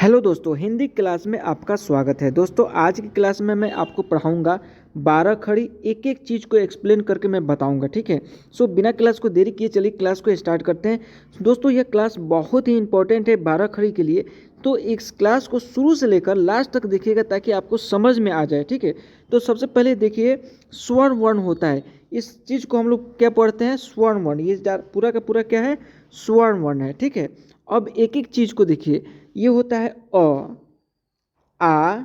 Hello दोस्तों, Hindi class में आपका स्वागत है। दोस्तों आज की क्लास में मैं आपको पढ़ाऊंगा 12 खड़ी, एक एक चीज़ को एक्सप्लेन करके मैं बताऊंगा। ठीक है। बिना क्लास को देरी किए चलिए क्लास को स्टार्ट करते हैं। दोस्तों यह क्लास बहुत ही इंपॉर्टेंट है 12 खड़ी के लिए, तो इस क्लास को शुरू से लेकर लास्ट तक देखिएगा ताकि आपको समझ में आ जाए। ठीक है। तो सबसे पहले देखिए, स्वर्ण वर्ण होता है, इस चीज़ को हम लोग क्या पढ़ते हैं, स्वर्ण वर्ण। ये पूरा का पूरा क्या है, स्वर्ण वर्ण है। ठीक है। अब एक एक चीज़ को देखिए, ये होता है अ, आ,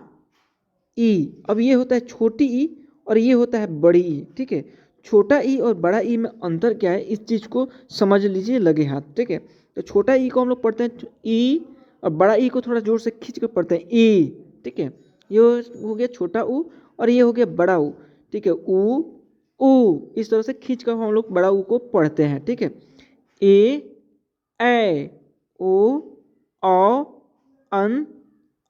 ई। अब ये होता है छोटी ई और ये होता है बड़ी ई। ठीक है। छोटा ई और बड़ा ई में अंतर क्या है, इस चीज़ को समझ लीजिए लगे हाथ। ठीक है। तो छोटा ई को हम लोग पढ़ते हैं ई, और बड़ा ई को थोड़ा जोर से खींच कर पढ़ते हैं ई। ठीक है। ये हो गया छोटा ऊ और ये हो गया बड़ा ऊ। ठीक है। ऊ, इस तरह से खींच कर हम लोग बड़ा ऊ को पढ़ते हैं। ठीक है। ए ओ औ अन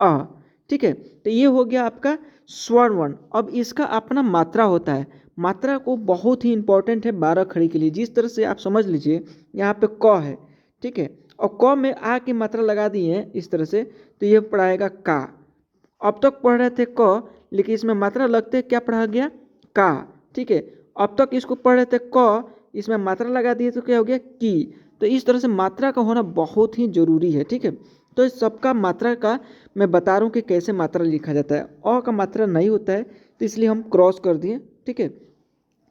अ। ठीक है। तो ये हो गया आपका स्वर्ण वर्ण। अब इसका अपना मात्रा होता है, मात्रा को बहुत ही इंपॉर्टेंट है 12 खड़ी के लिए। जिस तरह से आप समझ लीजिए, यहाँ पे क है। ठीक है। और क में आ की मात्रा लगा दी है इस तरह से, तो ये पढ़ाएगा का। अब तक पढ़ रहे थे क, लेकिन इसमें मात्रा लगते क्या पढ़ा गया, का। ठीक है। अब तक इसको पढ़ रहे थे क, इसमें मात्रा लगा दिए तो क्या हो गया, की। तो इस तरह से मात्रा का होना बहुत ही जरूरी है। ठीक है। तो इस सबका मात्रा का मैं बता रहा हूँ कि कैसे मात्रा लिखा जाता है। अ का मात्रा नहीं होता है तो इसलिए हम क्रॉस कर दिए। ठीक है।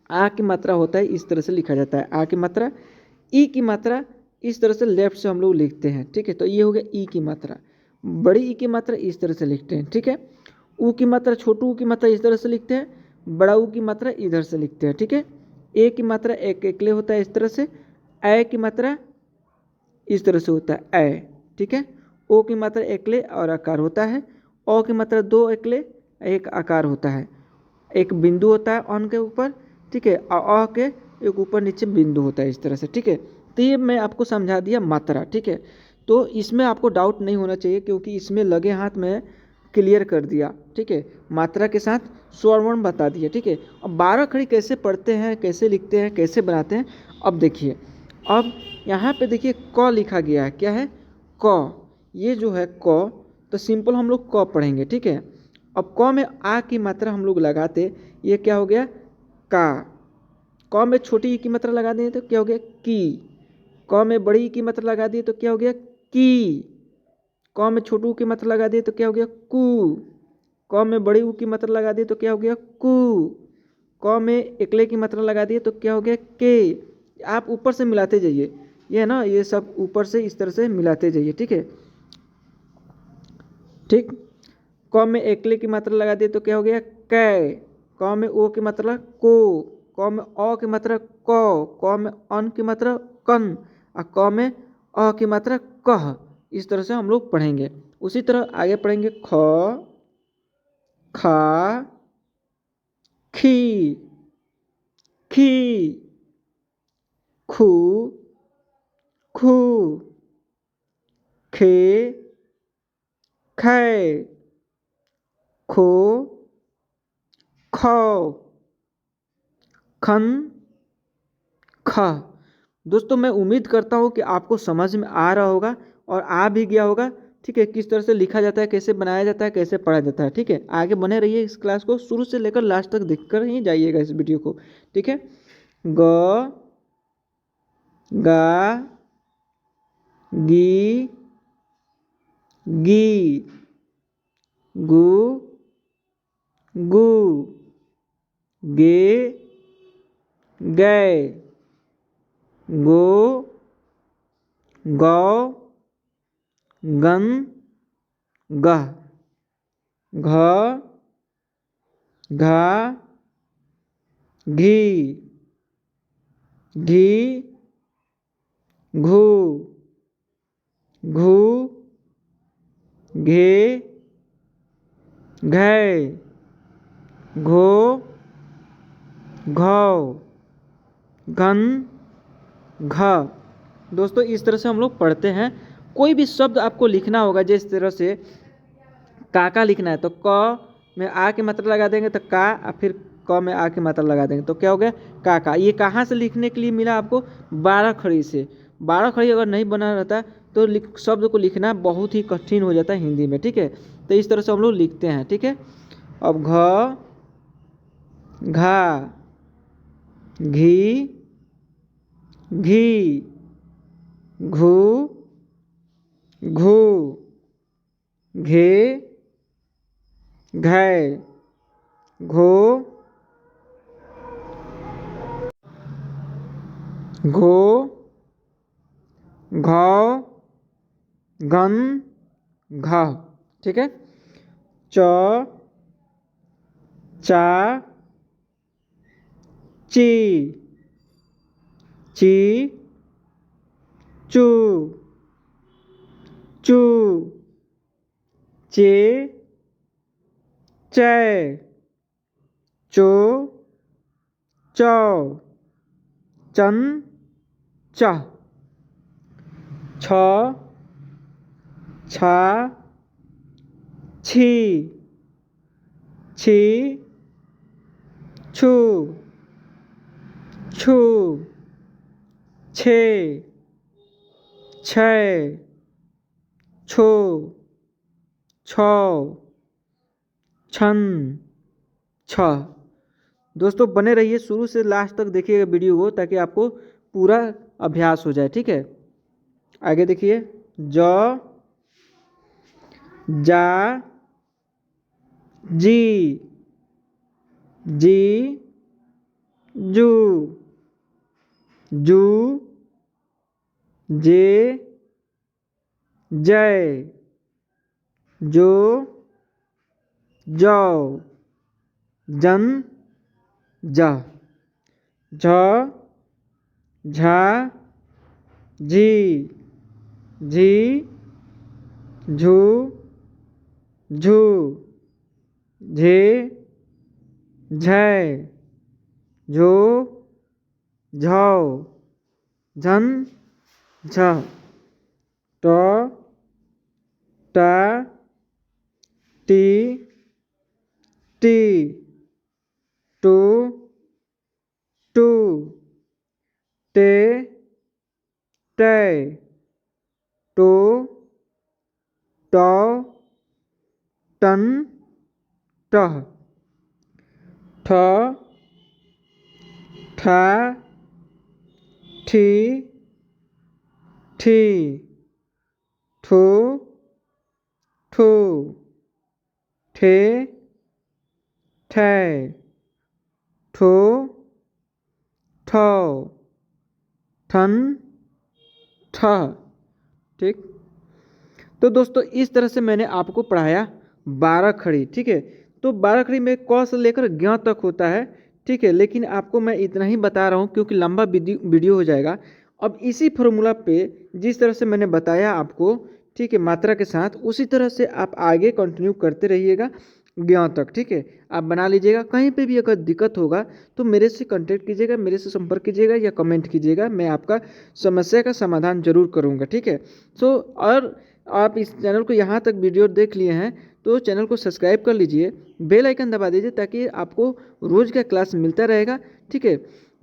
आ की मात्रा होता है, इस तरह से लिखा जाता है आ की मात्रा। ई की मात्रा इस तरह से लेफ्ट से हम लोग लिखते हैं। ठीक है। तो ये हो गया ई की मात्रा। बड़ी ई की मात्रा इस तरह से लिखते हैं। ठीक है। ऊ की मात्रा, छोटू ऊ की मात्रा इस तरह से लिखते हैं, बड़ा ऊ की मात्रा इधर से लिखते हैं। ठीक है। ए की मात्रा एक एकले होता है इस तरह से, ए की मात्रा इस तरह से होता है ए। ठीक है। ओ की मात्रा एकले और आकार होता है, ओ की मात्रा दो एकले एक आकार होता है, एक बिंदु होता है ऑन के ऊपर। ठीक है। और अ के एक ऊपर नीचे बिंदु होता है इस तरह से। ठीक है। तो ये मैं आपको समझा दिया मात्रा। ठीक है। तो इसमें आपको डाउट नहीं होना चाहिए क्योंकि इसमें लगे हाथ में क्लियर कर दिया। ठीक है। मात्रा के साथ स्वर्ण वर्ण बता दिया। ठीक है। अब 12 खड़ी कैसे पढ़ते हैं, कैसे लिखते हैं, कैसे बनाते हैं, अब देखिए। अब यहाँ पे देखिए क लिखा गया है, क्या है, क। ये जो है क, तो सिंपल हम लोग क पढ़ेंगे। ठीक है। अब क में आ की मात्रा हम लोग लगाते, ये क्या हो गया, का। क में छोटी ई की मात्रा लगा दें तो क्या हो गया, की। क में बड़ी ई की मात्रा लगा दिए तो क्या हो गया, की। क में छोटू ऊ की मात्रा लगा दिए तो क्या हो गया, कु। क में बड़ी ऊ की मात्रा लगा दिए तो क्या हो गया, कु। क में एकले की मात्रा लगा दिए तो क्या हो गया, के। आप ऊपर से मिलाते जाइए, ये है ना, ये सब ऊपर से इस तरह से मिलाते जाइए। ठीक है। ठीक। क में एकले की मात्रा लगा दिए तो क्या हो गया, कै। क में ओ की मात्रा को। क में अ की मात्रा क में अन की मात्रा कन, और क में अ की मात्रा कह। इस तरह से हम लोग पढ़ेंगे। उसी तरह आगे पढ़ेंगे ख, खा, खी, खी, खू, खू, खे, खे, खो, खो, खन, ख। दोस्तों मैं उम्मीद करता हूँ कि आपको समझ में आ रहा होगा और आ भी गया होगा। ठीक है। किस तरह से लिखा जाता है, कैसे बनाया जाता है, कैसे पढ़ा जाता है। ठीक है। आगे बने रहिए, इस क्लास को शुरू से लेकर लास्ट तक देख कर ही जाइएगा इस वीडियो को। ठीक है। ग, गा, गी, गी, गु, गु, गे, गए, गो, गौ, गन, गह, घ, घा, घी, घी, घू, घू, घे, घै, घो, घौ, घन, घ। दोस्तों इस तरह से हम लोग पढ़ते हैं। कोई भी शब्द आपको लिखना होगा, जिस तरह से काका लिखना है तो क में आ की मात्रा लगा देंगे तो का, और फिर क में आ की मात्रा लगा देंगे तो क्या हो गया, काका। ये कहाँ से लिखने के लिए मिला आपको, 12 खड़ी से। 12 खड़ी अगर नहीं बना रहता तो शब्द को लिखना बहुत ही कठिन हो जाता है हिंदी में, ठीक है। तो इस तरह से हम लोग लिखते हैं, ठीक है। अब घ, घा, घी, घी, घू, घू, घे, घै, घो, घो, घौ, गन, घा, ठीक है। च, चा, ची, ची, चू, चू, चे, चै, चो, चौ, चन, चा, छ, छा, छी, छी, छू, छू, छे, छै, छो, छौ, छन, छ। दोस्तों बने रहिए, शुरू से लास्ट तक देखिएगा वीडियो को, ताकि आपको पूरा अभ्यास हो जाए, ठीक है। आगे देखिए, ज, जा, जी, जी, जू, जू, जे, जय, जो, जौ, जन, जा, झ, झा, झी, झी, झू, झू, झे, झै, झो, झौ, झन, झ, ट, टा, टी, टी, टू, टू, टे, टै, टो, टौ, टन, टह, ठ, ठा, ठी, ठी, ठू, ठू, ठे, ठै, ठो, ठौ, ठन, ठह, ठीक। तो दोस्तों इस तरह से मैंने आपको पढ़ाया 12 खड़ी, ठीक है। तो 12 खड़ी में क से लेकर ज्ञ तक होता है, ठीक है। लेकिन आपको मैं इतना ही बता रहा हूँ क्योंकि लंबा वीडियो हो जाएगा। अब इसी फॉर्मूला पे जिस तरह से मैंने बताया आपको, ठीक है, मात्रा के साथ, उसी तरह से आप आगे कंटिन्यू करते रहिएगा ज्ञ तक, ठीक है। आप बना लीजिएगा। कहीं पे भी अगर दिक्कत होगा तो मेरे से कांटेक्ट कीजिएगा, मेरे से संपर्क कीजिएगा या कमेंट कीजिएगा, मैं आपका समस्या का समाधान जरूर करूँगा, ठीक है। सो और आप इस चैनल को यहाँ तक वीडियो देख लिए हैं तो चैनल को सब्सक्राइब कर लीजिए, बेल आइकन दबा दीजिए, ताकि आपको रोज़ का क्लास मिलता रहेगा, ठीक है।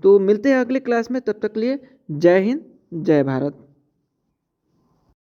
तो मिलते हैं अगले क्लास में, तब तक के लिए जय हिंद, जय भारत।